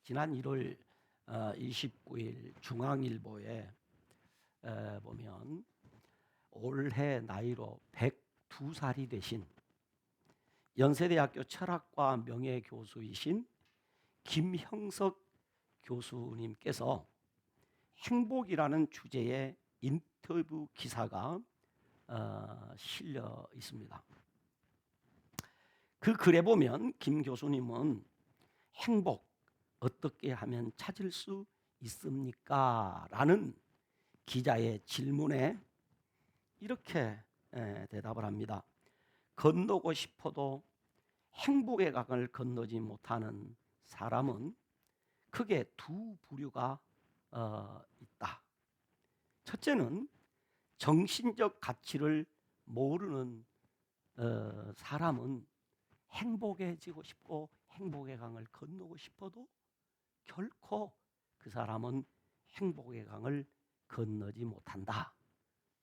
지난 1월 29일 중앙일보에 보면 올해 나이로 102살이 되신 연세대학교 철학과 명예교수이신 김형석 교수님께서 행복이라는 주제의 인터뷰 기사가 실려 있습니다. 그 글에 보면 김 교수님은 행복 어떻게 하면 찾을 수 있습니까? 라는 기자의 질문에 이렇게 대답을 합니다. 건너고 싶어도 행복의 강을 건너지 못하는 사람은 크게 두 부류가 있다. 첫째는 정신적 가치를 모르는 사람은 행복해지고 싶고 행복의 강을 건너고 싶어도 결코 그 사람은 행복의 강을 건너지 못한다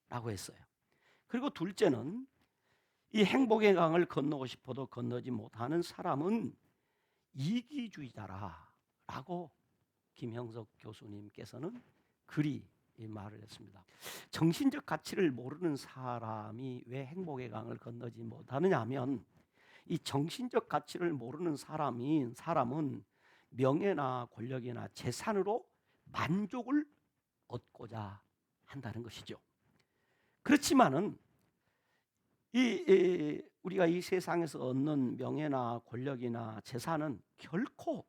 라고 했어요. 그리고 둘째는 이 행복의 강을 건너고 싶어도 건너지 못하는 사람은 이기주의자라 라고 김형석 교수님께서는 그리 말을 했습니다. 정신적 가치를 모르는 사람이 왜 행복의 강을 건너지 못하느냐 하면 이 정신적 가치를 모르는 사람은 명예나 권력이나 재산으로 만족을 얻고자 한다는 것이죠. 그렇지만은 우리가 이 세상에서 얻는 명예나 권력이나 재산은 결코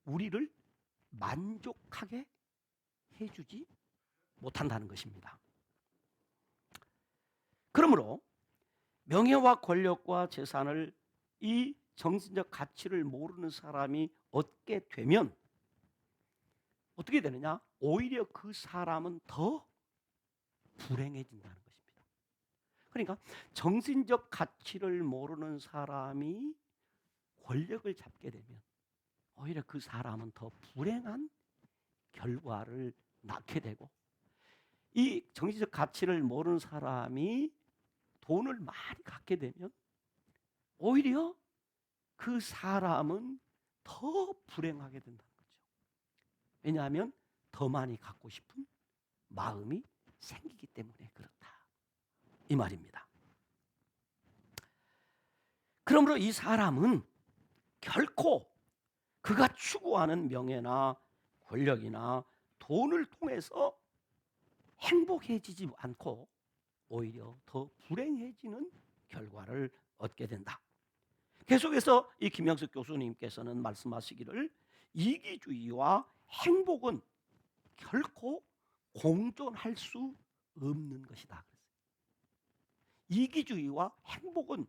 우리를 만족하게 해주지 못한다는 것입니다. 그러므로 명예와 권력과 재산을 이 정신적 가치를 모르는 사람이 얻게 되면 어떻게 되느냐? 오히려 그 사람은 더 불행해진다는 것입니다. 그러니까 정신적 가치를 모르는 사람이 권력을 잡게 되면 오히려 그 사람은 더 불행한 결과를 낳게 되고, 이 정신적 가치를 모르는 사람이 돈을 많이 갖게 되면 오히려 그 사람은 더 불행하게 된다는 거죠. 왜냐하면 더 많이 갖고 싶은 마음이 생기기 때문에 그렇다, 이 말입니다. 그러므로 이 사람은 결코 그가 추구하는 명예나 권력이나 돈을 통해서 행복해지지 않고 오히려 더 불행해지는 결과를 얻게 된다. 계속해서 이 김형석 교수님께서는 말씀하시기를 이기주의와 행복은 결코 공존할 수 없는 것이다. 이기주의와 행복은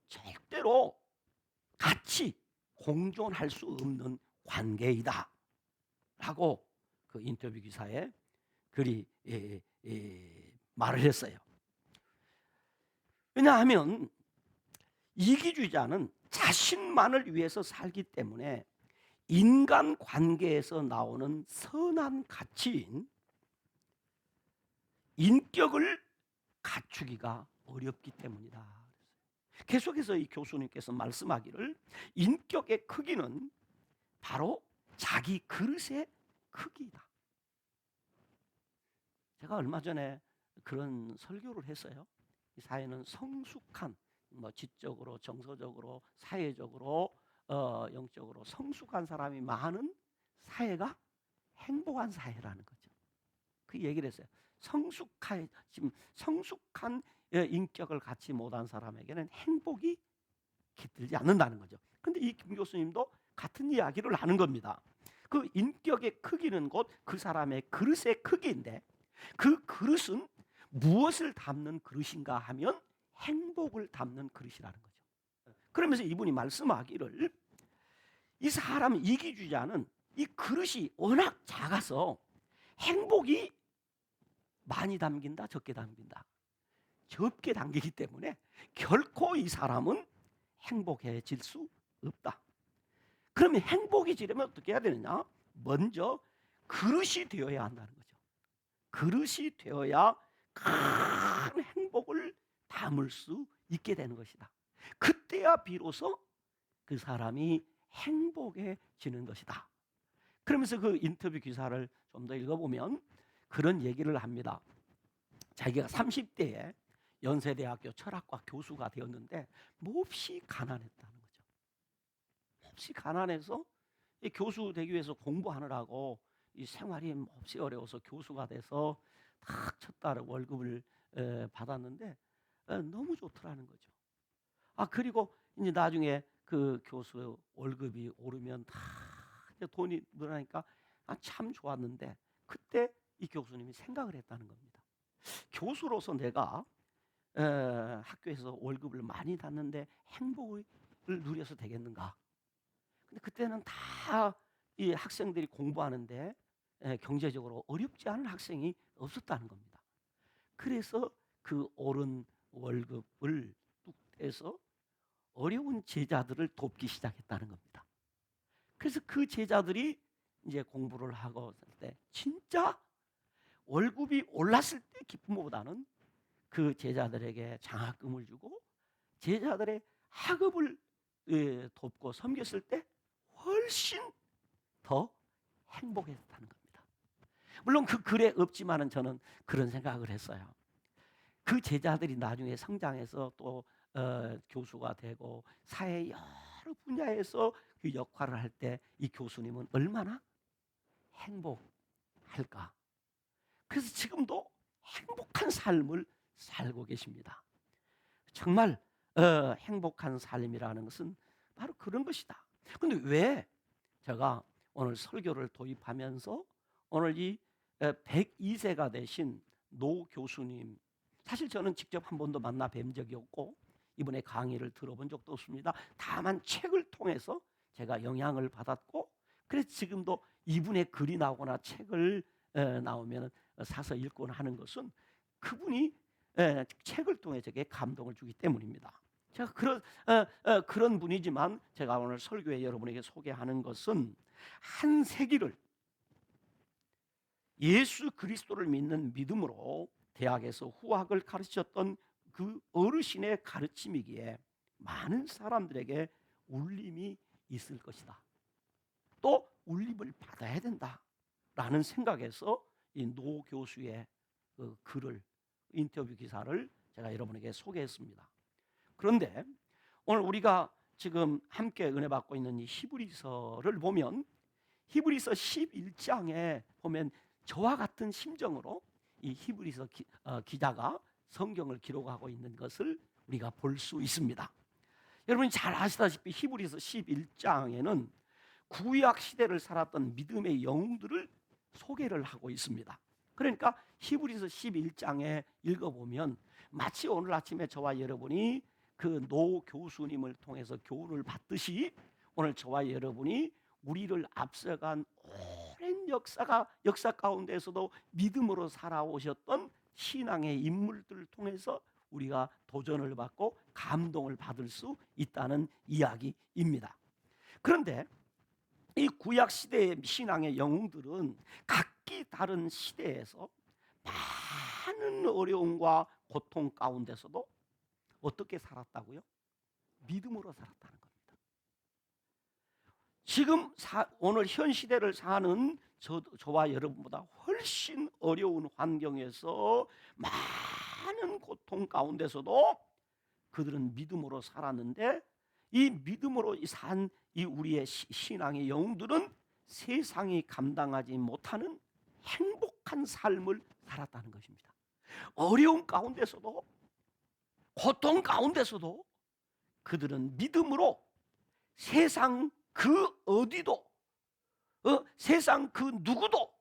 절대로 같이 공존할 수 없는 관계이다 라고 그 인터뷰 기사에 그리 말을 했어요. 왜냐하면 이기주의자는 자신만을 위해서 살기 때문에 인간 관계에서 나오는 선한 가치인 인격을 갖추기가 어렵기 때문이다. 계속해서 이 교수님께서 말씀하기를 인격의 크기는 바로 자기 그릇의 크기다. 제가 얼마 전에 그런 설교를 했어요. 이 사회는 성숙한, 지적으로, 정서적으로, 사회적으로, 영적으로 성숙한 사람이 많은 사회가 행복한 사회라는 거죠. 그 얘기를 했어요. 지금 성숙한 인격을 갖지 못한 사람에게는 행복이 깃들지 않는다는 거죠. 그런데 이 김 교수님도 같은 이야기를 하는 겁니다. 그 인격의 크기는 곧 그 사람의 그릇의 크기인데, 그 그릇은 무엇을 담는 그릇인가 하면 행복을 담는 그릇이라는 거죠. 그러면서 이분이 말씀하기를 이 사람 이기주의자는 이 그릇이 워낙 작아서 행복이 많이 담긴다, 적게 담긴다, 적게 담기기 때문에 결코 이 사람은 행복해질 수 없다. 그러면 행복해지려면 어떻게 해야 되느냐? 먼저 그릇이 되어야 한다는 거죠. 그릇이 되어야 큰 행복을 담을 수 있게 되는 것이다. 그때야 비로소 그 사람이 행복해지는 것이다. 그러면서 그 인터뷰 기사를 좀 더 읽어보면 그런 얘기를 합니다. 자기가 30대에 연세대학교 철학과 교수가 되었는데 몹시 가난했다는 거죠. 몹시 가난해서 이 교수 되기 위해서 공부하느라고 이 생활이 몹시 어려워서 교수가 돼서 탁 첫 달에 월급을 받았는데 너무 좋더라는 거죠. 그리고 이제 나중에 그 교수 월급이 오르면 다 이제 돈이 늘어나니까 참 좋았는데 그때 이 교수님이 생각을 했다는 겁니다. 교수로서 내가 학교에서 월급을 많이 받는데 행복을 누려서 되겠는가? 근데 그때는 다 이 학생들이 공부하는데 경제적으로 어렵지 않은 학생이 없었다는 겁니다. 그래서 그 오른 월급을 뚝 떼서 어려운 제자들을 돕기 시작했다는 겁니다. 그래서 그 제자들이 이제 공부를 하고 있을 때 진짜 월급이 올랐을 때 기쁨보다는 그 제자들에게 장학금을 주고 제자들의 학업을 돕고 섬겼을 때 훨씬 더 행복했다는 겁니다. 물론 그 글에 없지만은 저는 그런 생각을 했어요. 그 제자들이 나중에 성장해서 또 교수가 되고 사회 여러 분야에서 그 역할을 할 때 이 교수님은 얼마나 행복할까? 그래서 지금도 행복한 삶을 살고 계십니다. 정말 행복한 삶이라는 것은 바로 그런 것이다. 근데 왜 제가 오늘 설교를 도입하면서 오늘 이 102세가 되신 노 교수님, 사실 저는 직접 한 번도 만나 뵌 적이 없고 이분의 강의를 들어본 적도 없습니다. 다만 책을 통해서 제가 영향을 받았고 그래서 지금도 이분의 글이 나오거나 책을 나오면 사서 읽곤 하는 것은 그분이 책을 통해 제게 감동을 주기 때문입니다. 제가 그런 분이지만 제가 오늘 설교에 여러분에게 소개하는 것은 한 세기를 예수 그리스도를 믿는 믿음으로 대학에서 후학을 가르치셨던 그 어르신의 가르침이기에 많은 사람들에게 울림이 있을 것이다. 또 울림을 받아야 된다라는 생각에서 이 노 교수의 그 글을 인터뷰 기사를 제가 여러분에게 소개했습니다. 그런데 오늘 우리가 지금 함께 은혜 받고 있는 이 히브리서를 보면 히브리서 11장에 보면 저와 같은 심정으로 이 히브리서 기자가 성경을 기록하고 있는 것을 우리가 볼 수 있습니다. 여러분이 잘 아시다시피 히브리서 11장에는 구약 시대를 살았던 믿음의 영웅들을 소개를 하고 있습니다. 그러니까 히브리서 11장에 읽어보면 마치 오늘 아침에 저와 여러분이 그 노 교수님을 통해서 교훈을 받듯이 오늘 저와 여러분이 우리를 앞서간 오랜 역사 가운데서도 믿음으로 살아오셨던 신앙의 인물들을 통해서 우리가 도전을 받고 감동을 받을 수 있다는 이야기입니다. 그런데 이 구약 시대의 신앙의 영웅들은 각기 다른 시대에서 많은 어려움과 고통 가운데서도 어떻게 살았다고요? 믿음으로 살았다는 겁니다. 지금 오늘 현 시대를 사는 저와 여러분보다 훨씬 어려운 환경에서 많은 고통 가운데서도 그들은 믿음으로 살았는데 이 믿음으로 산 이 우리의 신앙의 영웅들은 세상이 감당하지 못하는 행복한 삶을 살았다는 것입니다. 어려운 가운데서도 고통 가운데서도 그들은 믿음으로 세상 그 어디도 세상 그 누구도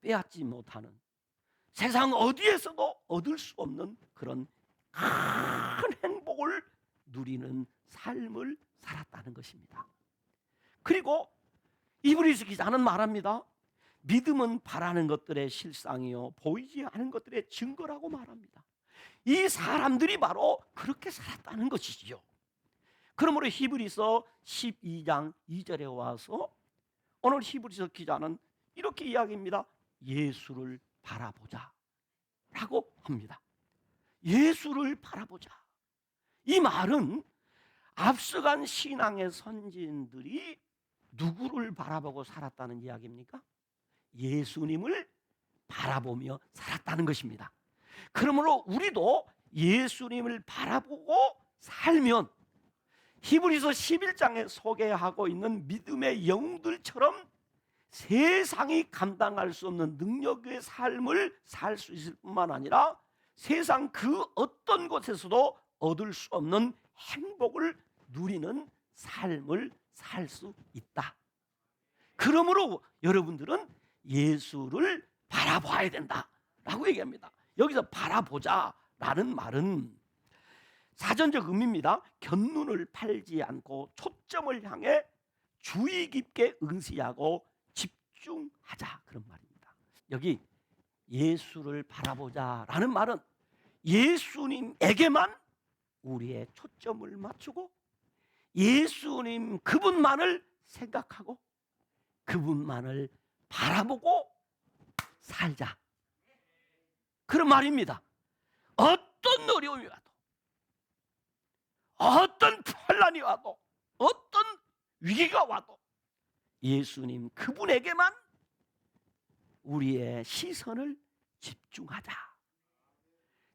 빼앗지 못하는 세상 어디에서도 얻을 수 없는 그런 큰 행복을 누리는 삶을 살았다는 것입니다. 그리고 히브리서 기자는 말합니다. 믿음은 바라는 것들의 실상이요 보이지 않은 것들의 증거라고 말합니다. 이 사람들이 바로 그렇게 살았다는 것이지요. 그러므로 히브리서 12장 2절에 와서 오늘 히브리서 기자는 이렇게 이야기합니다. 예수를 바라보자 라고 합니다. 예수를 바라보자. 이 말은 앞서간 신앙의 선진들이 누구를 바라보고 살았다는 이야기입니까? 예수님을 바라보며 살았다는 것입니다. 그러므로 우리도 예수님을 바라보고 살면 히브리서 11장에 소개하고 있는 믿음의 영웅들처럼 세상이 감당할 수 없는 능력의 삶을 살 수 있을 뿐만 아니라 세상 그 어떤 곳에서도 얻을 수 없는 행복을 누리는 삶을 살 수 있다. 그러므로 여러분들은 예수를 바라봐야 된다라고 얘기합니다. 여기서 바라보자라는 말은 사전적 의미입니다. 곁눈을 팔지 않고 초점을 향해 주의 깊게 응시하고 집중하자, 그런 말입니다. 여기 예수를 바라보자라는 말은 예수님에게만 우리의 초점을 맞추고 예수님 그분만을 생각하고 그분만을 바라보고 살자, 그런 말입니다. 어떤 어려움이 와도, 어떤 환난이 와도, 어떤 위기가 와도 예수님 그분에게만 우리의 시선을 집중하자.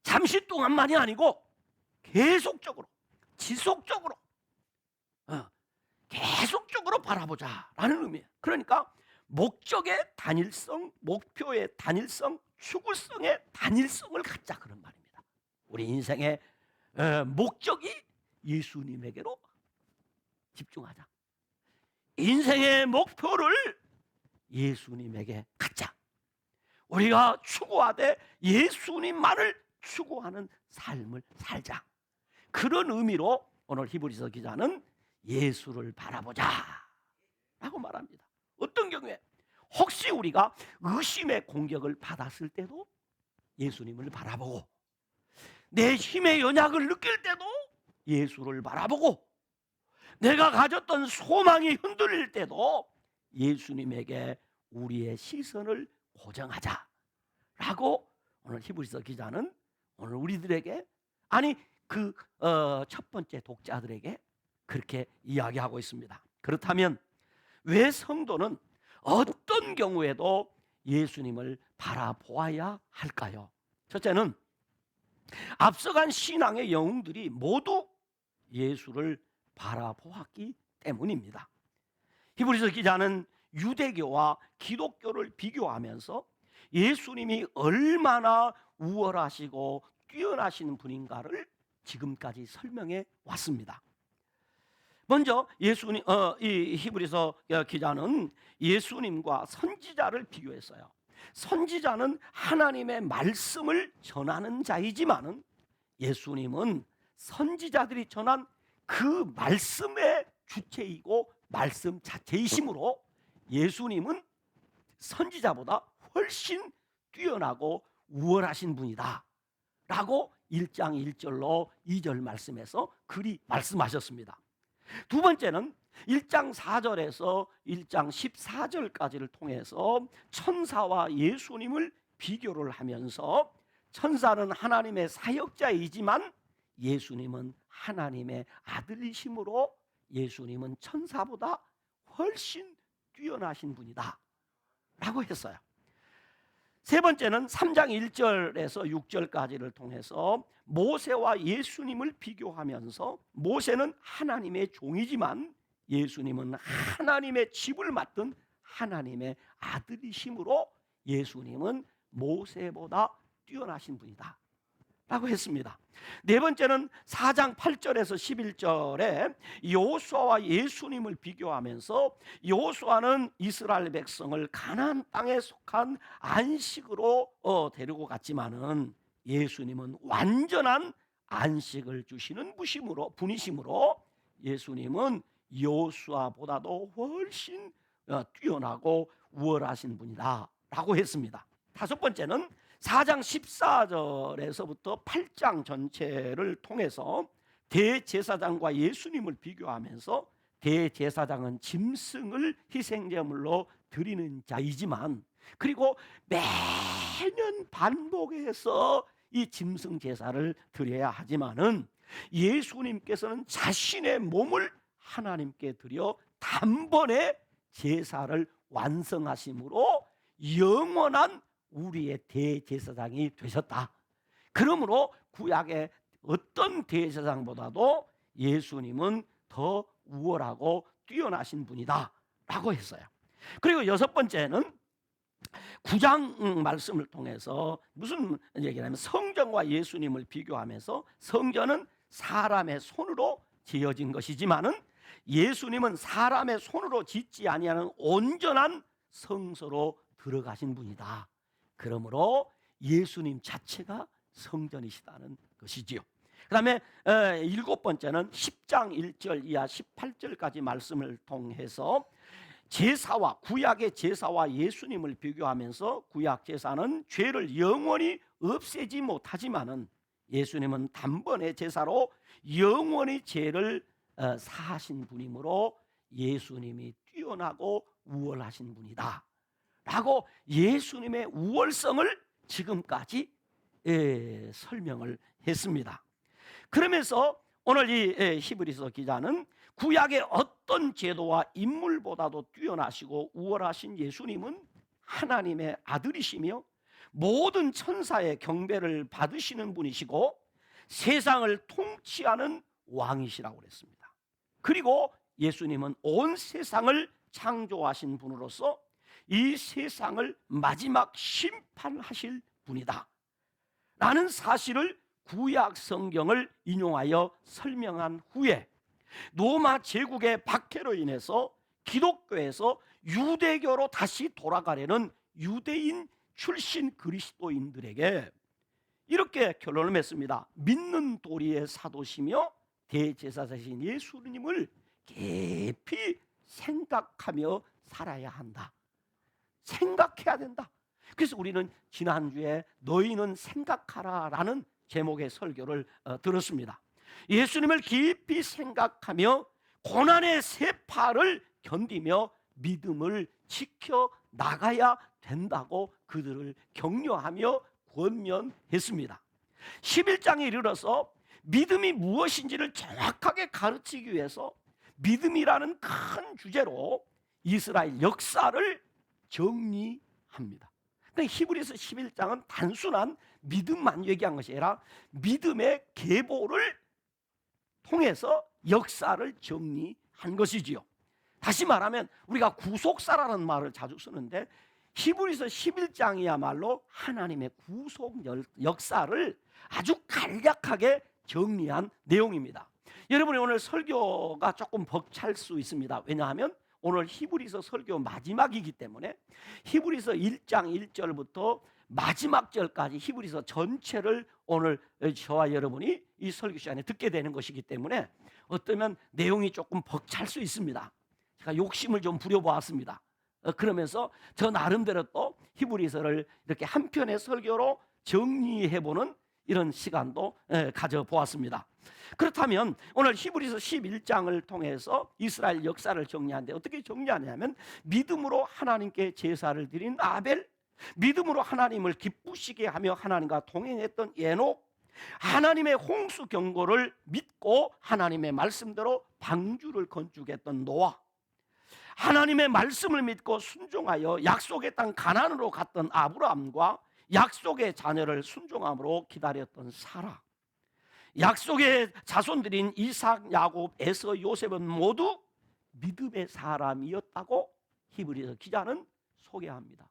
잠시 동안만이 아니고 계속적으로, 지속적으로, 계속적으로 바라보자라는 의미예요. 그러니까 목적의 단일성, 목표의 단일성, 추구성의 단일성을 갖자, 그런 말입니다. 우리 인생의 목적이 예수님에게로 집중하자. 인생의 목표를 예수님에게 갖자. 우리가 추구하되 예수님만을 추구하는 삶을 살자. 그런 의미로 오늘 히브리서 기자는 예수를 바라보자 라고 말합니다. 어떤 경우에 혹시 우리가 의심의 공격을 받았을 때도 예수님을 바라보고, 내 힘의 연약을 느낄 때도 예수를 바라보고, 내가 가졌던 소망이 흔들릴 때도 예수님에게 우리의 시선을 고정하자 라고 오늘 히브리서 기자는 오늘 우리들에게, 아니 그 첫 번째 독자들에게 그렇게 이야기하고 있습니다. 그렇다면 왜 성도는 어떤 경우에도 예수님을 바라보아야 할까요? 첫째는 앞서간 신앙의 영웅들이 모두 예수를 바라보았기 때문입니다. 히브리서 기자는 유대교와 기독교를 비교하면서 예수님이 얼마나 우월하시고 뛰어나신 분인가를 지금까지 설명해 왔습니다. 먼저 예수님, 이 히브리서 기자는 예수님과 선지자를 비교했어요. 선지자는 하나님의 말씀을 전하는 자이지만은 예수님은 선지자들이 전한 그 말씀의 주체이고 말씀 자체이시므로 예수님은 선지자보다 훨씬 뛰어나고 우월하신 분이다 라고 1장 1절로 2절 말씀에서 그리 말씀하셨습니다. 두 번째는 1장 4절에서 1장 14절까지를 통해서 천사와 예수님을 비교를 하면서 천사는 하나님의 사역자이지만 예수님은 하나님의 아들이심으로 예수님은 천사보다 훨씬 뛰어나신 분이다 라고 했어요. 세 번째는 3장 1절에서 6절까지를 통해서 모세와 예수님을 비교하면서 모세는 하나님의 종이지만 예수님은 하나님의 집을 맡은 하나님의 아들이심으로 예수님은 모세보다 뛰어나신 분이다 라고 했습니다. 네 번째는 4장 8절에서 11절에 여호수아와 예수님을 비교하면서 여호수아는 이스라엘 백성을 가나안 땅에 속한 안식으로 데리고 갔지만은 예수님은 완전한 안식을 주시는 분이심으로 예수님은 여호수아보다도 훨씬 뛰어나고 우월하신 분이다 라고 했습니다. 다섯 번째는 4장 14절에서부터 8장 전체를 통해서 대제사장과 예수님을 비교하면서 대제사장은 짐승을 희생제물로 드리는 자이지만 그리고 매년 반복해서 이 짐승 제사를 드려야 하지만은 예수님께서는 자신의 몸을 하나님께 드려 단번에 제사를 완성하심으로 영원한 우리의 대제사장이 되셨다. 그러므로 구약의 어떤 대제사장보다도 예수님은 더 우월하고 뛰어나신 분이다 라고 했어요. 그리고 여섯 번째는 9장 말씀을 통해서 무슨 얘기냐면 성전과 예수님을 비교하면서 성전은 사람의 손으로 지어진 것이지만은 예수님은 사람의 손으로 짓지 아니하는 온전한 성소로 들어가신 분이다. 그러므로 예수님 자체가 성전이시다는 것이지요. 그 다음에 일곱 번째는 10장 1절 이하 18절까지 말씀을 통해서 제사와 구약의 제사와 예수님을 비교하면서 구약 제사는 죄를 영원히 없애지 못하지만은 예수님은 단번에 제사로 영원히 죄를 사하신 분이므로 예수님이 뛰어나고 우월하신 분이다 라고 예수님의 우월성을 지금까지 설명을 했습니다. 그러면서 오늘 이 히브리서 기자는 구약의 어떤 제도와 인물보다도 뛰어나시고 우월하신 예수님은 하나님의 아들이시며 모든 천사의 경배를 받으시는 분이시고 세상을 통치하는 왕이시라고 그랬습니다. 그리고 예수님은 온 세상을 창조하신 분으로서 이 세상을 마지막 심판하실 분이다 라는 사실을 구약 성경을 인용하여 설명한 후에 로마 제국의 박해로 인해서 기독교에서 유대교로 다시 돌아가려는 유대인 출신 그리스도인들에게 이렇게 결론을 맺습니다. 믿는 도리의 사도시며 대제사장이신 예수님을 깊이 생각하며 살아야 한다. 생각해야 된다. 그래서 우리는 지난주에 너희는 생각하라라는 제목의 설교를 들었습니다. 예수님을 깊이 생각하며 고난의 세파를 견디며 믿음을 지켜 나가야 된다고 그들을 격려하며 권면했습니다. 11장에 이르러서 믿음이 무엇인지를 정확하게 가르치기 위해서 믿음이라는 큰 주제로 이스라엘 역사를 정리합니다. 히브리서 11장은 단순한 믿음만 얘기한 것이 아니라 믿음의 계보를 통해서 역사를 정리한 것이지요. 다시 말하면 우리가 구속사라는 말을 자주 쓰는데 히브리서 11장이야말로 하나님의 구속 역사를 아주 간략하게 정리한 내용입니다. 여러분이 오늘 설교가 조금 벅찰 수 있습니다. 왜냐하면 오늘 히브리서 설교 마지막이기 때문에 히브리서 1장 1절부터 마지막 절까지 히브리서 전체를 오늘 저와 여러분이 이 설교 시간에 듣게 되는 것이기 때문에 어쩌면 내용이 조금 벅찰 수 있습니다. 제가 욕심을 좀 부려보았습니다. 그러면서 저 나름대로 또 히브리서를 이렇게 한 편의 설교로 정리해보는 이런 시간도 가져보았습니다. 그렇다면 오늘 히브리서 11장을 통해서 이스라엘 역사를 정리하는데 어떻게 정리하냐면 믿음으로 하나님께 제사를 드린 아벨, 믿음으로 하나님을 기쁘시게 하며 하나님과 동행했던 에녹, 하나님의 홍수 경고를 믿고 하나님의 말씀대로 방주를 건축했던 노아, 하나님의 말씀을 믿고 순종하여 약속의 땅 가나안으로 갔던 아브라함과 약속의 자녀를 순종함으로 기다렸던 사라, 약속의 자손들인 이삭, 야곱, 에서, 요셉은 모두 믿음의 사람이었다고 히브리서 기자는 소개합니다.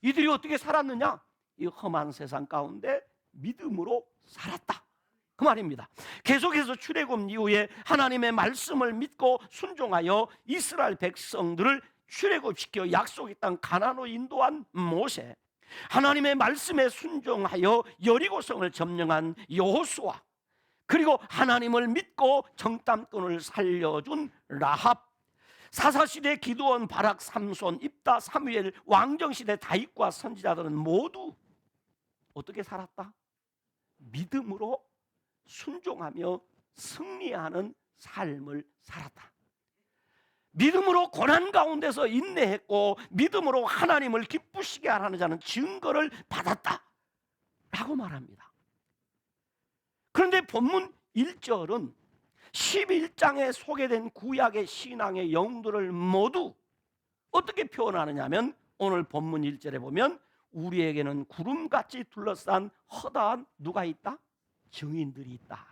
이들이 어떻게 살았느냐? 이 험한 세상 가운데 믿음으로 살았다 그 말입니다. 계속해서 출애굽 이후에 하나님의 말씀을 믿고 순종하여 이스라엘 백성들을 출애굽시켜 약속의 땅 가나안으로 인도한 모세, 하나님의 말씀에 순종하여 여리고성을 점령한 여호수아, 그리고 하나님을 믿고 정탐꾼을 살려준 라합, 사사시대 기드온, 바락, 삼손, 입다, 사무엘, 왕정시대 다윗과 선지자들은 모두 어떻게 살았다? 믿음으로 순종하며 승리하는 삶을 살았다. 믿음으로 고난 가운데서 인내했고 믿음으로 하나님을 기쁘시게 하라는 자는 증거를 받았다 라고 말합니다. 그런데 본문 1절은 11장에 소개된 구약의 신앙의 영웅들을 모두 어떻게 표현하느냐 하면 오늘 본문 1절에 보면 우리에게는 구름같이 둘러싼 허다한 누가 있다? 증인들이 있다.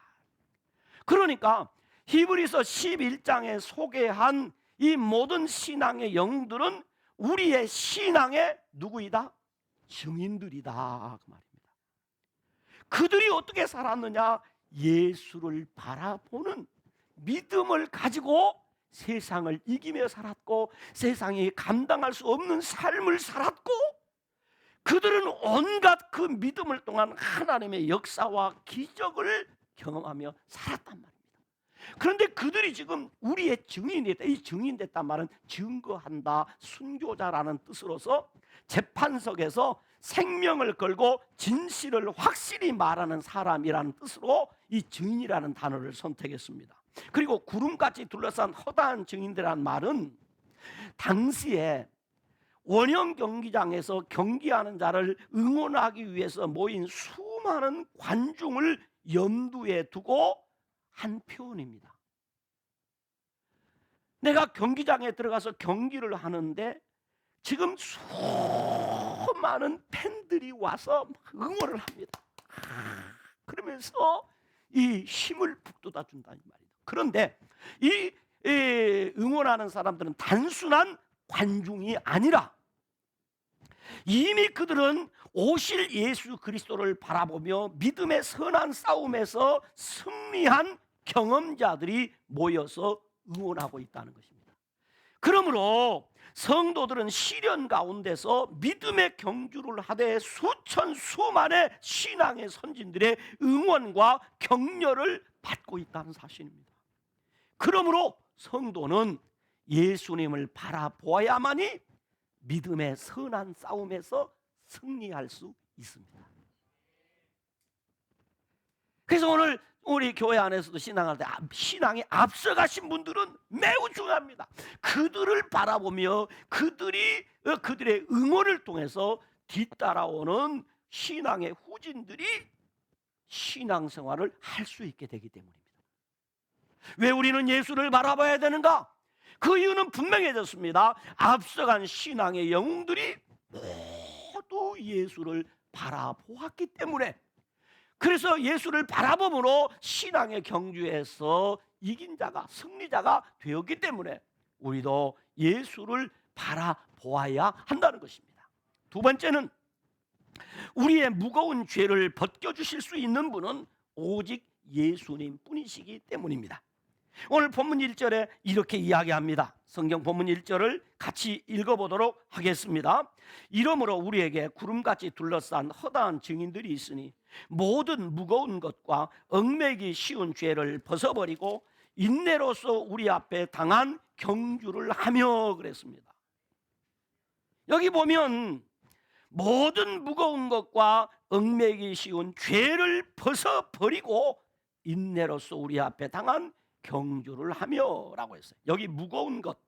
그러니까 히브리서 11장에 소개한 이 모든 신앙의 영웅들은 우리의 신앙의 누구이다? 증인들이다 그 말입니다. 그들이 어떻게 살았느냐? 예수를 바라보는 믿음을 가지고 세상을 이기며 살았고 세상이 감당할 수 없는 삶을 살았고 그들은 온갖 그 믿음을 통한 하나님의 역사와 기적을 경험하며 살았단 말입니다. 그런데 그들이 지금 우리의 증인이 됐다. 이 증인됐단 말은 증거한다, 순교자라는 뜻으로서 재판석에서 생명을 걸고 진실을 확실히 말하는 사람이라는 뜻으로 이 증인이라는 단어를 선택했습니다. 그리고 구름같이 둘러싼 허다한 증인들이라는 말은 당시에 원형 경기장에서 경기하는 자를 응원하기 위해서 모인 수많은 관중을 염두에 두고 한 표현입니다. 내가 경기장에 들어가서 경기를 하는데 지금 수많은 팬들이 와서 응원을 합니다. 그러면서 이 힘을 북돋아 준다 이 말이에요. 그런데 이 응원하는 사람들은 단순한 관중이 아니라 이미 그들은 오실 예수 그리스도를 바라보며 믿음의 선한 싸움에서 승리한 경험자들이 모여서 응원하고 있다는 것입니다. 그러므로 성도들은 시련 가운데서 믿음의 경주를 하되 수천 수만의 신앙의 선진들의 응원과 격려를 받고 있다는 사실입니다. 그러므로 성도는 예수님을 바라보아야만이 믿음의 선한 싸움에서 승리할 수 있습니다. 그래서 오늘 우리 교회 안에서도 신앙할 때 신앙에 앞서가신 분들은 매우 중요합니다. 그들을 바라보며 그들의 응원을 통해서 뒤따라오는 신앙의 후진들이 신앙생활을 할 수 있게 되기 때문입니다. 왜 우리는 예수를 바라봐야 되는가? 그 이유는 분명해졌습니다. 앞서간 신앙의 영웅들이 모두 예수를 바라보았기 때문에, 그래서 예수를 바라봄으로 신앙의 경주에서 이긴 자가, 승리자가 되었기 때문에 우리도 예수를 바라보아야 한다는 것입니다. 두 번째는 우리의 무거운 죄를 벗겨주실 수 있는 분은 오직 예수님 뿐이시기 때문입니다. 오늘 본문 1절에 이렇게 이야기합니다. 성경 본문 1절을 같이 읽어보도록 하겠습니다. 이러므로 우리에게 구름같이 둘러싼 허다한 증인들이 있으니 모든 무거운 것과 얽매기 쉬운 죄를 벗어버리고 인내로서 우리 앞에 당한 경주를 하며 그랬습니다. 여기 보면 모든 무거운 것과 얽매기 쉬운 죄를 벗어버리고 인내로서 우리 앞에 당한 경주를 하며 라고 했어요. 여기 무거운 것,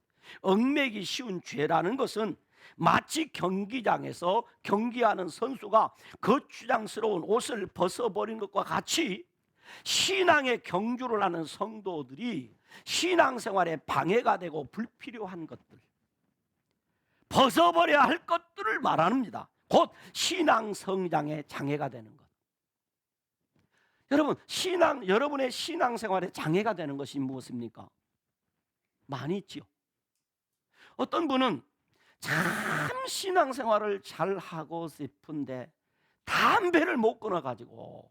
얽매기 쉬운 죄라는 것은 마치 경기장에서 경기하는 선수가 거추장스러운 옷을 벗어버린 것과 같이 신앙의 경주를 하는 성도들이 신앙생활에 방해가 되고 불필요한 것들, 벗어버려야 할 것들을 말합니다. 곧 신앙 성장에 장애가 되는 것. 여러분, 여러분의 신앙생활에 장애가 되는 것이 무엇입니까? 많이 있지요. 어떤 분은 참 신앙생활을 잘 하고 싶은데 담배를 못 끊어가지고,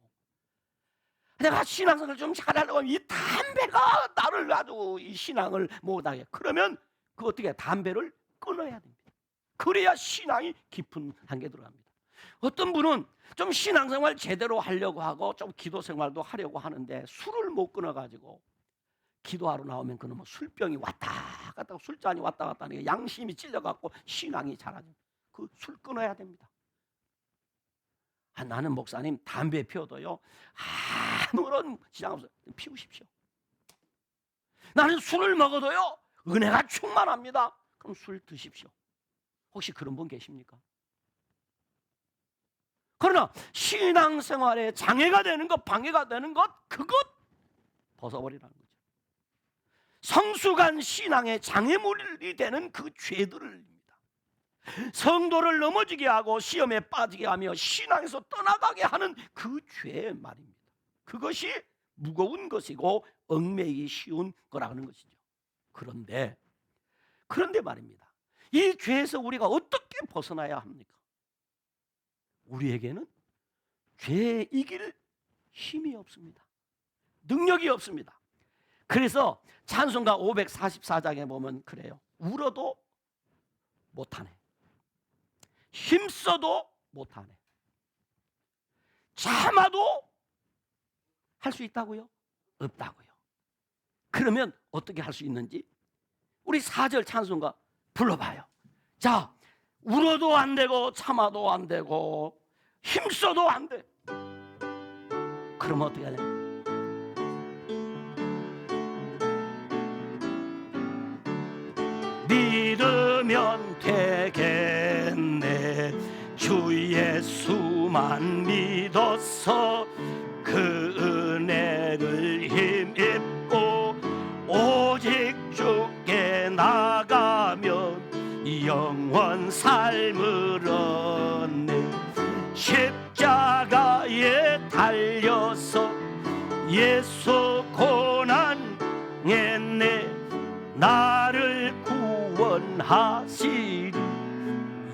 내가 신앙생활을 좀 잘하려고 하면 이 담배가 나를 아주 이 신앙을 못하게, 그러면 그 어떻게 담배를 끊어야 됩니다. 그래야 신앙이 깊은 단계에 들어갑니다. 어떤 분은 좀 신앙생활 제대로 하려고 하고 좀 기도생활도 하려고 하는데 술을 못 끊어가지고 기도하러 나오면 그놈은 술병이 왔다 갔다, 술잔이 왔다 갔다 하니까 양심이 찔려갖고 신앙이 잘하죠. 그 술 끊어야 됩니다. 나는 목사님 담배 피워도요 아무런 지장 없어요. 피우십시오. 나는 술을 먹어도요 은혜가 충만합니다. 그럼 술 드십시오. 혹시 그런 분 계십니까? 그러나 신앙생활에 장애가 되는 것, 방해가 되는 것, 그것 벗어버리라는 거죠. 성숙한 신앙의 장애물이 되는 그 죄들을, 성도를 넘어지게 하고 시험에 빠지게 하며 신앙에서 떠나가게 하는 그 죄 말입니다. 그것이 무거운 것이고 얽매이기 쉬운 거라는 것이죠. 그런데 말입니다, 이 죄에서 우리가 어떻게 벗어나야 합니까? 우리에게는 죄에 이길 힘이 없습니다. 능력이 없습니다. 그래서 찬송가 544장에 보면 그래요. 울어도 못하네, 힘써도 못하네, 참아도 할 수 있다고요? 없다고요. 그러면 어떻게 할 수 있는지 우리 4절 찬송가 불러봐요. 자, 울어도 안 되고 참아도 안 되고 힘써도 안 돼. 그러면 어떻게 하냐? 믿으면 되겠네. 주 예수만 믿어서 그 은혜를 힘입고 오직 주께 나가면 영원 삶을 얻네. 십자가에 달려서 예수 고난했네. 나를 구원하시리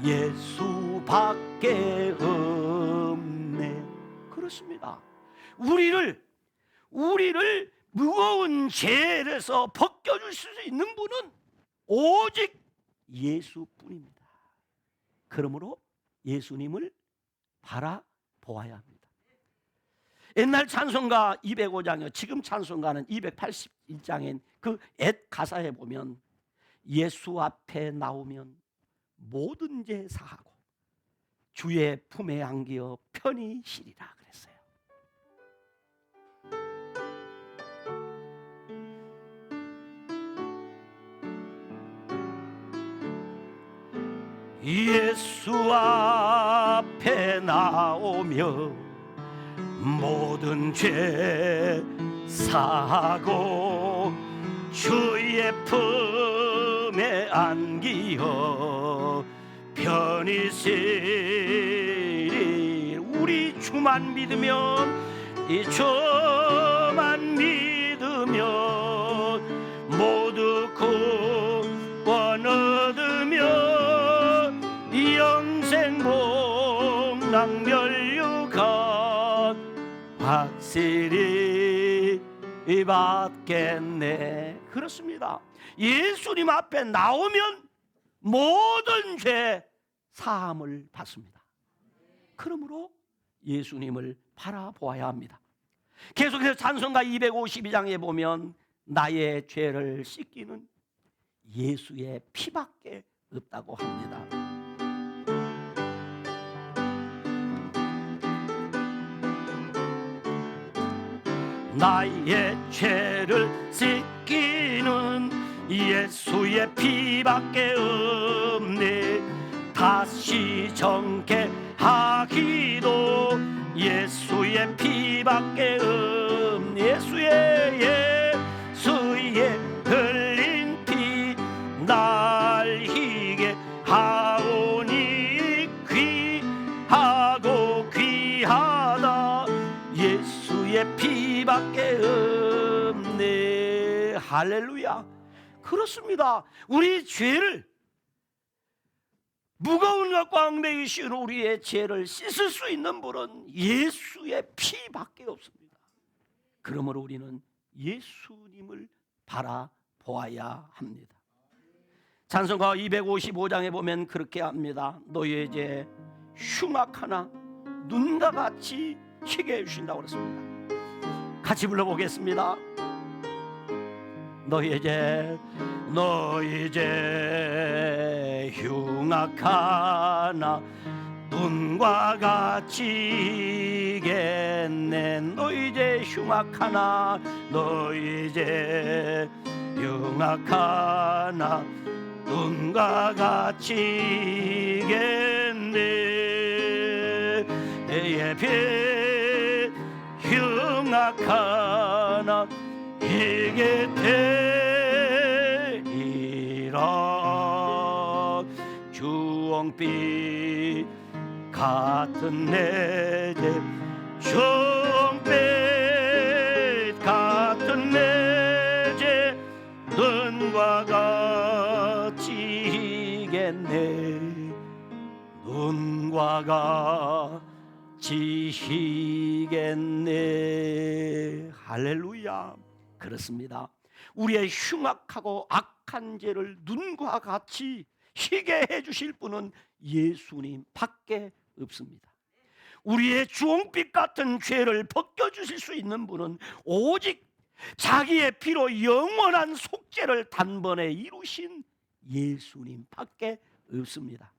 예수밖에 없네. 그렇습니다. 우리를 무거운 죄에서 벗겨줄 수 있는 분은 오직 예수뿐입니다. 그러므로 예수님을 바라보아야 합니다. 옛날 찬송가 205장이요, 지금 찬송가는 281장인 그 옛 가사에 보면 예수 앞에 나오면 모든 죄 사하고 주의 품에 안기어 편히 쉬리라 그랬어요. 예수 앞에 나오며 모든 죄 사하고 주의 품에 안기어 편히 쉬리. 우리 주만 믿으면, 이 주만 믿으면 모두 구원 얻으며 영생 복락 멸류관 확실히 받겠네. 그렇습니다. 예수님 앞에 나오면 모든 죄 사함을 받습니다. 그러므로 예수님을 바라보아야 합니다. 계속해서 찬송가 252장에 보면 나의 죄를 씻기는 예수의 피밖에 없다고 합니다. 나의 죄를 씻기는 예수의 피밖에 없네. 다시 정케하기도 예수의 피밖에 없네. 예수의 흘린 피 날 희게 하오니 귀하고 귀하다. 예수의 피밖에 없네. 할렐루야. 그렇습니다. 우리 죄를, 무거운 것과 얽매이기 쉬운 우리의 죄를 씻을 수 있는 분은 예수의 피밖에 없습니다. 그러므로 우리는 예수님을 바라보아야 합니다. 찬송가 255장에 보면 그렇게 합니다. 너희의 죄 흉악하나 눈과 같이 희게 해주신다고 그랬습니다. 같이 불러보겠습니다. 너희 죄 흉악하나 눈과 같이 희겠네. 너희 죄 흉악하나, 너희 죄 흉악하나 눈과 같이 희겠네. 내 피 흉악하나 쉬게 되리라. 주홍빛 같은 내 죄, 주홍빛 같은 내 죄 눈과 같이 희겠네. 눈과 같이 희겠네. 할렐루야. 그렇습니다. 우리의 흉악하고 악한 죄를 눈과 같이 희게 해주실 분은 예수님 밖에 없습니다. 우리의 주홍빛 같은 죄를 벗겨주실 수 있는 분은 오직 자기의 피로 영원한 속죄를 단번에 이루신 예수님 밖에 없습니다.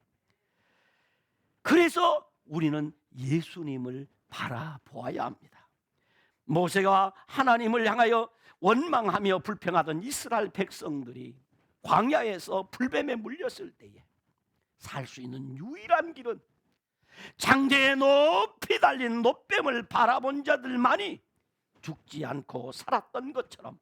그래서 우리는 예수님을 바라보아야 합니다. 모세가 하나님을 향하여 원망하며 불평하던 이스라엘 백성들이 광야에서 불뱀에 물렸을 때에 살 수 있는 유일한 길은 장대에 높이 달린 노뱀을 바라본 자들만이 죽지 않고 살았던 것처럼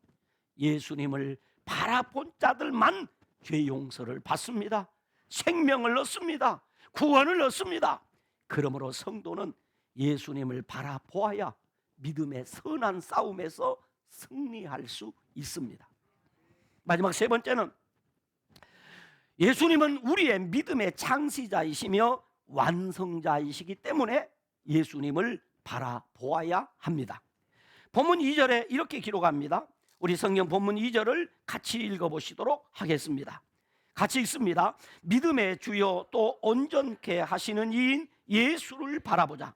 예수님을 바라본 자들만 죄 용서를 받습니다. 생명을 얻습니다. 구원을 얻습니다. 그러므로 성도는 예수님을 바라보아야 믿음의 선한 싸움에서 승리할 수 있습니다. 마지막 세 번째는 예수님은 우리의 믿음의 창시자이시며 완성자이시기 때문에 예수님을 바라보아야 합니다. 본문 2절에 이렇게 기록합니다. 우리 성경 본문 2절을 같이 읽어보시도록 하겠습니다. 같이 읽습니다. 믿음의 주요 또 온전케 하시는 이인 예수를 바라보자.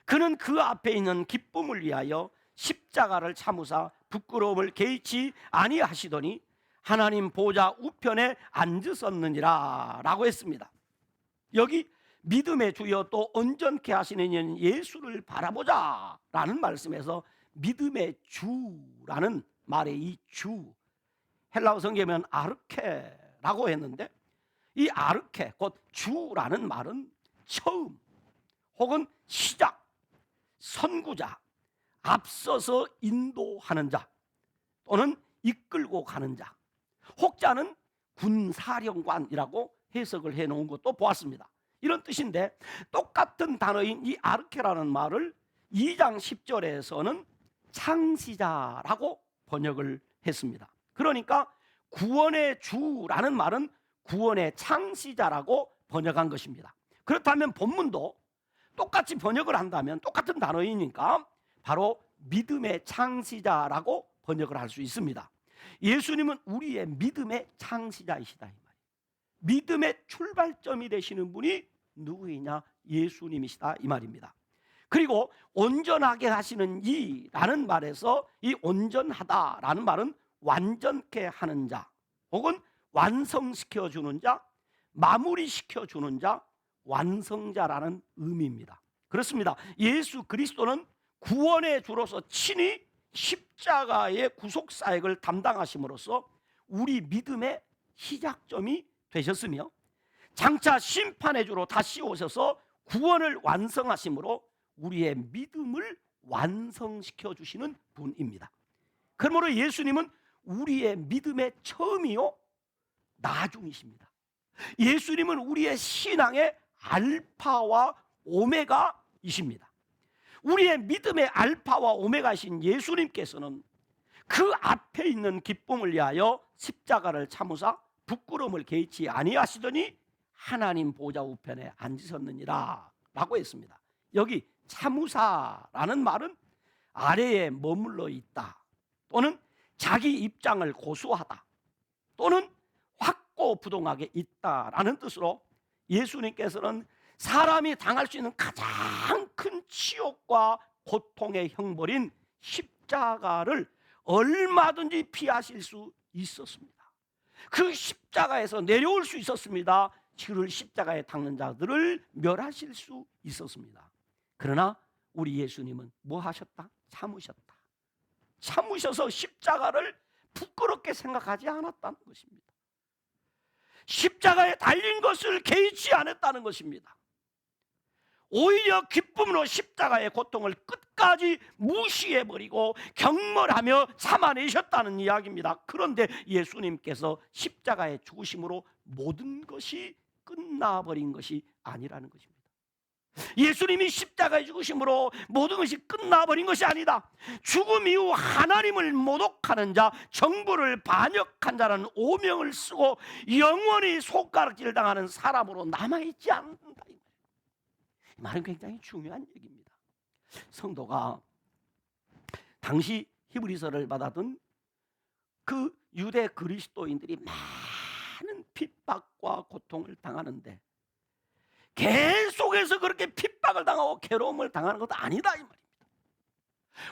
그는 그 앞에 있는 기쁨을 위하여 십자가를 참으사 부끄러움을 개의치 아니하시더니 하나님 보좌 우편에 앉으셨느니라 라고 했습니다. 여기 믿음의 주여 또 온전케 하시는 이인 예수를 바라보자 라는 말씀에서 믿음의 주라는 말의 이 주, 헬라어 성경에는 아르케라고 했는데 이 아르케 곧 주라는 말은 처음 혹은 시작, 선구자, 앞서서 인도하는 자 또는 이끌고 가는 자, 혹자는 군사령관이라고 해석을 해놓은 것도 보았습니다. 이런 뜻인데 똑같은 단어인 이 아르케라는 말을 2장 10절에서는 창시자라고 번역을 했습니다. 그러니까 구원의 주라는 말은 구원의 창시자라고 번역한 것입니다. 그렇다면 본문도 똑같이 번역을 한다면 똑같은 단어이니까 바로 믿음의 창시자라고 번역을 할 수 있습니다. 예수님은 우리의 믿음의 창시자이시다 이 말이에요. 믿음의 출발점이 되시는 분이 누구이냐? 예수님이시다 이 말입니다. 그리고 온전하게 하시는 이라는 말에서 이 온전하다라는 말은 완전케 하는 자 혹은 완성시켜주는 자, 마무리시켜주는 자, 완성자라는 의미입니다. 그렇습니다. 예수 그리스도는 구원의 주로서 친히 십자가의 구속사역을 담당하심으로써 우리 믿음의 시작점이 되셨으며 장차 심판의 주로 다시 오셔서 구원을 완성하심으로 우리의 믿음을 완성시켜 주시는 분입니다. 그러므로 예수님은 우리의 믿음의 처음이요 나중이십니다. 예수님은 우리의 신앙의 알파와 오메가이십니다. 우리의 믿음의 알파와 오메가이신 예수님께서는 그 앞에 있는 기쁨을 위하여 십자가를 참으사 부끄러움을 개의치 아니하시더니 하나님 보좌 우편에 앉으셨느니라 라고 했습니다. 여기 참으사라는 말은 아래에 머물러 있다 또는 자기 입장을 고수하다 또는 확고부동하게 있다라는 뜻으로 예수님께서는 사람이 당할 수 있는 가장 큰 치욕과 고통의 형벌인 십자가를 얼마든지 피하실 수 있었습니다. 그 십자가에서 내려올 수 있었습니다. 그를 십자가에 닦는 자들을 멸하실 수 있었습니다. 그러나 우리 예수님은 뭐 하셨다? 참으셨다. 참으셔서 십자가를 부끄럽게 생각하지 않았다는 것입니다. 십자가에 달린 것을 개의치 않았다는 것입니다. 오히려 기쁨으로 십자가의 고통을 끝까지 무시해버리고 경멸하며 참아내셨다는 이야기입니다. 그런데 예수님께서 십자가에 죽으심으로 모든 것이 끝나버린 것이 아니라는 것입니다. 예수님이 십자가에 죽으심으로 모든 것이 끝나버린 것이 아니다. 죽음 이후 하나님을 모독하는 자, 정부를 반역한 자는 오명을 쓰고 영원히 손가락질 당하는 사람으로 남아있지 않는다. 이 말은 굉장히 중요한 얘기입니다. 성도가 당시 히브리서를 받았던 그 유대 그리스도인들이 많은 핍박과 고통을 당하는데 계속해서 그렇게 핍박을 당하고 괴로움을 당하는 것도 아니다 이 말입니다.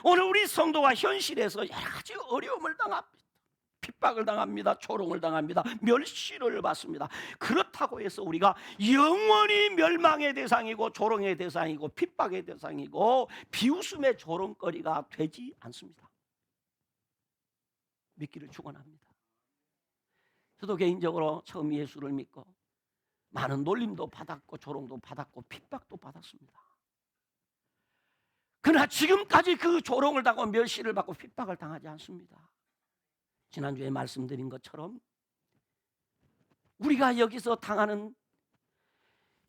오늘 우리 성도가 현실에서 여러 가지 어려움을 당합니다. 핍박을 당합니다. 조롱을 당합니다. 멸시를 받습니다. 그렇다고 해서 우리가 영원히 멸망의 대상이고 조롱의 대상이고 핍박의 대상이고 비웃음의 조롱거리가 되지 않습니다. 믿기를 축원합니다. 저도 개인적으로 처음 예수를 믿고 많은 놀림도 받았고 조롱도 받았고 핍박도 받았습니다. 그러나 지금까지 그 조롱을 당하고 멸시를 받고 핍박을 당하지 않습니다. 지난주에 말씀드린 것처럼 우리가 여기서 당하는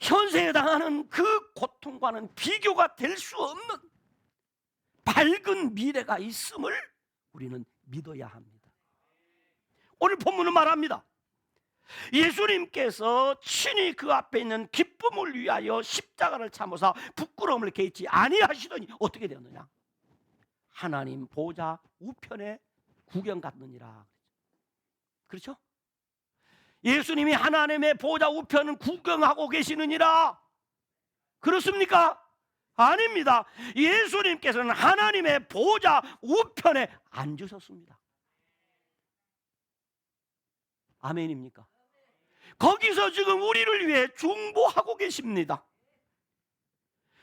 현세에 당하는 그 고통과는 비교가 될 수 없는 밝은 미래가 있음을 우리는 믿어야 합니다. 오늘 본문은 말합니다. 예수님께서 친히 그 앞에 있는 기쁨을 위하여 십자가를 참으사 부끄러움을 개의치 아니하시더니 어떻게 되었느냐? 하나님 보좌 우편에 구경 갔느니라. 그렇죠? 예수님이 하나님의 보좌 우편은 구경하고 계시느니라. 그렇습니까? 아닙니다. 예수님께서는 하나님의 보좌 우편에 앉으셨습니다. 아멘입니까? 거기서 지금 우리를 위해 중보하고 계십니다.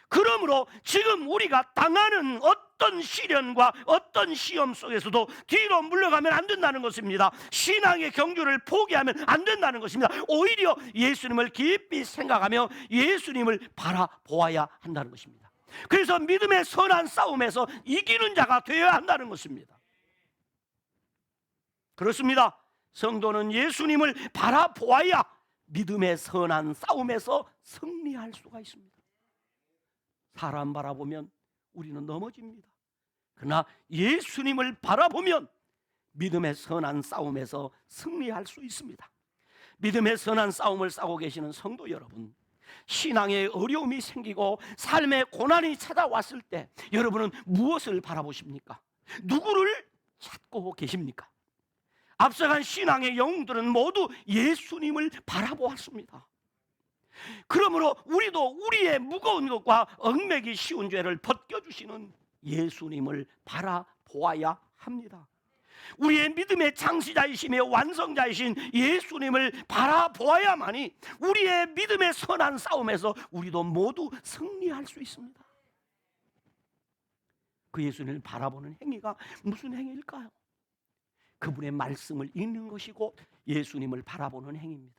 그러므로 지금 우리가 당하는 어떤 시련과 어떤 시험 속에서도 뒤로 물러가면 안 된다는 것입니다. 신앙의 경주를 포기하면 안 된다는 것입니다. 오히려 예수님을 깊이 생각하며 예수님을 바라보아야 한다는 것입니다. 그래서 믿음의 선한 싸움에서 이기는 자가 되어야 한다는 것입니다. 그렇습니다. 성도는 예수님을 바라보아야 믿음의 선한 싸움에서 승리할 수가 있습니다. 사람 바라보면 우리는 넘어집니다. 그러나 예수님을 바라보면 믿음의 선한 싸움에서 승리할 수 있습니다. 믿음의 선한 싸움을 싸고 계시는 성도 여러분, 신앙에 어려움이 생기고 삶의 고난이 찾아왔을 때 여러분은 무엇을 바라보십니까? 누구를 찾고 계십니까? 앞서간 신앙의 영웅들은 모두 예수님을 바라보았습니다. 그러므로 우리도 우리의 무거운 것과 얽매기 쉬운 죄를 벗겨주시는 예수님을 바라보아야 합니다. 우리의 믿음의 창시자이시며 완성자이신 예수님을 바라보아야만이 우리의 믿음의 선한 싸움에서 우리도 모두 승리할 수 있습니다. 그 예수님을 바라보는 행위가 무슨 행위일까요? 그분의 말씀을 읽는 것이고 예수님을 바라보는 행위입니다.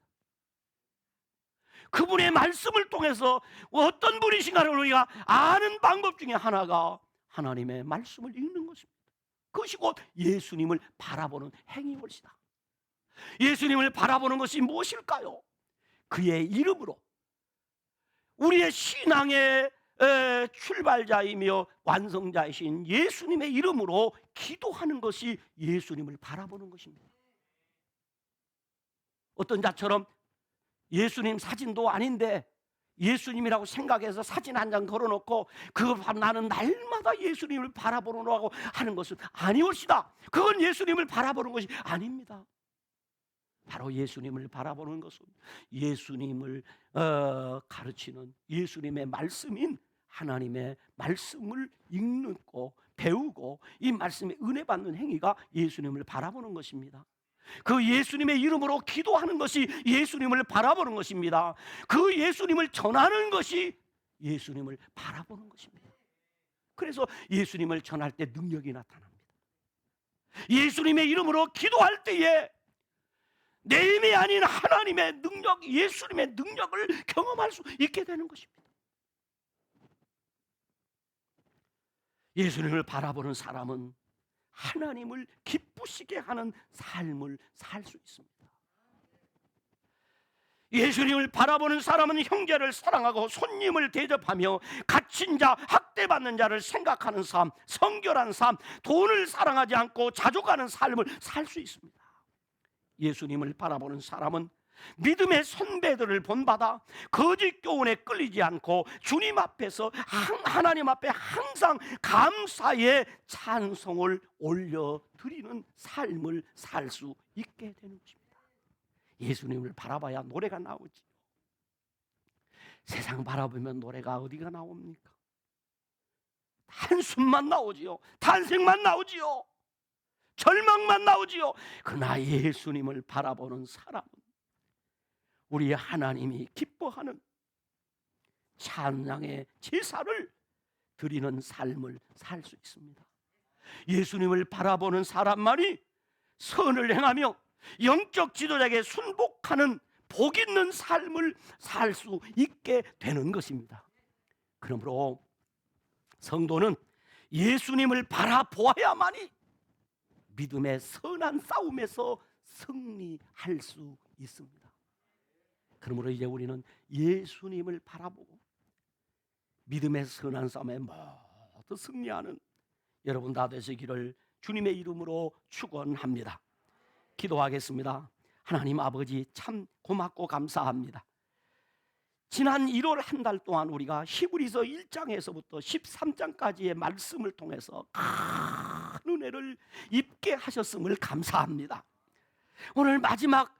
그분의 말씀을 통해서 어떤 분이신가를 우리가 아는 방법 중에 하나가 하나님의 말씀을 읽는 것입니다. 그것이 곧 예수님을 바라보는 행위인 것이다. 예수님을 바라보는 것이 무엇일까요? 그의 이름으로 우리의 신앙의 출발자이며 완성자이신 예수님의 이름으로 기도하는 것이 예수님을 바라보는 것입니다. 어떤 자처럼 예수님 사진도 아닌데 예수님이라고 생각해서 사진 한 장 걸어놓고 그걸 나는 날마다 예수님을 바라보려고 하는 것은 아니올시다. 그건 예수님을 바라보는 것이 아닙니다. 바로 예수님을 바라보는 것은 예수님을 가르치는 예수님의 말씀인 하나님의 말씀을 읽고 배우고 이 말씀에 은혜 받는 행위가 예수님을 바라보는 것입니다. 그 예수님의 이름으로 기도하는 것이 예수님을 바라보는 것입니다. 그 예수님을 전하는 것이 예수님을 바라보는 것입니다. 그래서 예수님을 전할 때 능력이 나타납니다. 예수님의 이름으로 기도할 때에 내 힘이 아닌 하나님의 능력, 예수님의 능력을 경험할 수 있게 되는 것입니다. 예수님을 바라보는 사람은 하나님을 기쁘시게 하는 삶을 살 수 있습니다. 예수님을 바라보는 사람은 형제를 사랑하고 손님을 대접하며 갇힌 자, 학대받는 자를 생각하는 삶, 성결한 삶, 돈을 사랑하지 않고 자족하는 삶을 살 수 있습니다. 예수님을 바라보는 사람은 믿음의 선배들을 본받아 거짓 교훈에 끌리지 않고 주님 앞에서 하나님 앞에 항상 감사의 찬송을 올려드리는 삶을 살 수 있게 되는 것입니다. 예수님을 바라봐야 노래가 나오지. 세상 바라보면 노래가 어디가 나옵니까? 한숨만 나오지요. 탄생만 나오지요. 절망만 나오지요. 그러나 예수님을 바라보는 사람은 우리 하나님이 기뻐하는 찬양의 제사를 드리는 삶을 살 수 있습니다. 예수님을 바라보는 사람만이 선을 행하며 영적 지도자에게 순복하는 복 있는 삶을 살 수 있게 되는 것입니다. 그러므로 성도는 예수님을 바라보아야만이 믿음의 선한 싸움에서 승리할 수 있습니다. 그러므로 이제 우리는 예수님을 바라보고 믿음의 선한 싸움에 모두 승리하는 여러분 다 되시기를 주님의 이름으로 축원합니다. 기도하겠습니다. 하나님 아버지, 참 고맙고 감사합니다. 지난 1월 한 달 동안 우리가 히브리서 1장에서부터 13장까지의 말씀을 통해서 큰 은혜를 입게 하셨음을 감사합니다. 오늘 마지막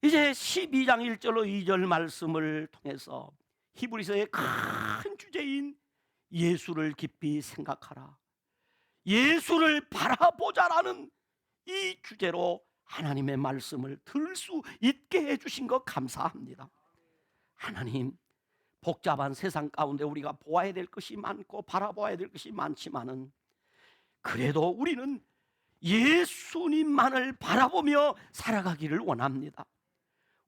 이제 12장 1절로 2절 말씀을 통해서 히브리서의 큰 주제인 예수를 깊이 생각하라, 예수를 바라보자라는 이 주제로 하나님의 말씀을 들을 수 있게 해주신 것 감사합니다. 하나님, 복잡한 세상 가운데 우리가 보아야 될 것이 많고 바라봐야 될 것이 많지만은 그래도 우리는 예수님만을 바라보며 살아가기를 원합니다.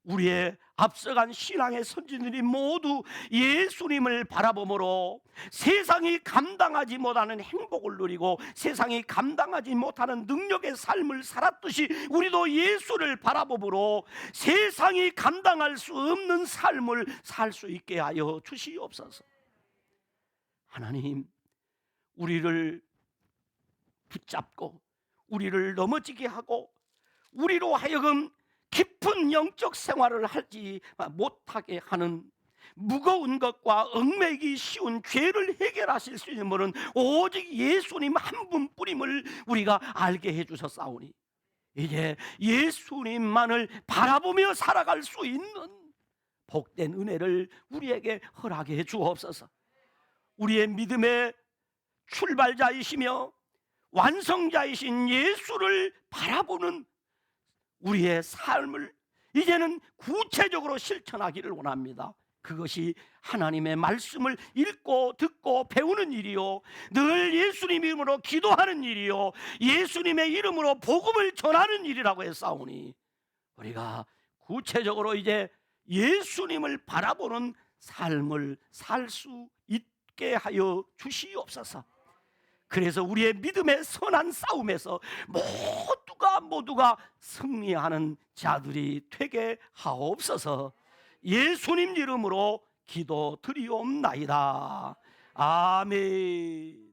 우리의 앞서간 신앙의 선진들이 모두 예수님을 바라보므로 세상이 감당하지 못하는 행복을 누리고 세상이 감당하지 못하는 능력의 삶을 살았듯이 우리도 예수를 바라보므로 세상이 감당할 수 없는 삶을 살 수 있게 하여 주시옵소서. 하나님, 우리를 붙잡고 우리를 넘어지게 하고 우리로 하여금 깊은 영적 생활을 하지 못하게 하는 무거운 것과 얽매이기 쉬운 죄를 해결하실 수 있는 분은 오직 예수님 한 분뿐임을 우리가 알게 해주셨사오니 이제 예수님만을 바라보며 살아갈 수 있는 복된 은혜를 우리에게 허락해 주옵소서. 우리의 믿음의 출발자이시며 완성자이신 예수를 바라보는 우리의 삶을 이제는 구체적으로 실천하기를 원합니다. 그것이 하나님의 말씀을 읽고 듣고 배우는 일이요, 늘 예수님 이름으로 기도하는 일이요, 예수님의 이름으로 복음을 전하는 일이라고 했사오니 우리가 구체적으로 이제 예수님을 바라보는 삶을 살 수 있게 하여 주시옵소서. 그래서 우리의 믿음의 선한 싸움에서 모두가 승리하는 자들이 되게 하옵소서. 예수님 이름으로 기도드리옵나이다. 아멘.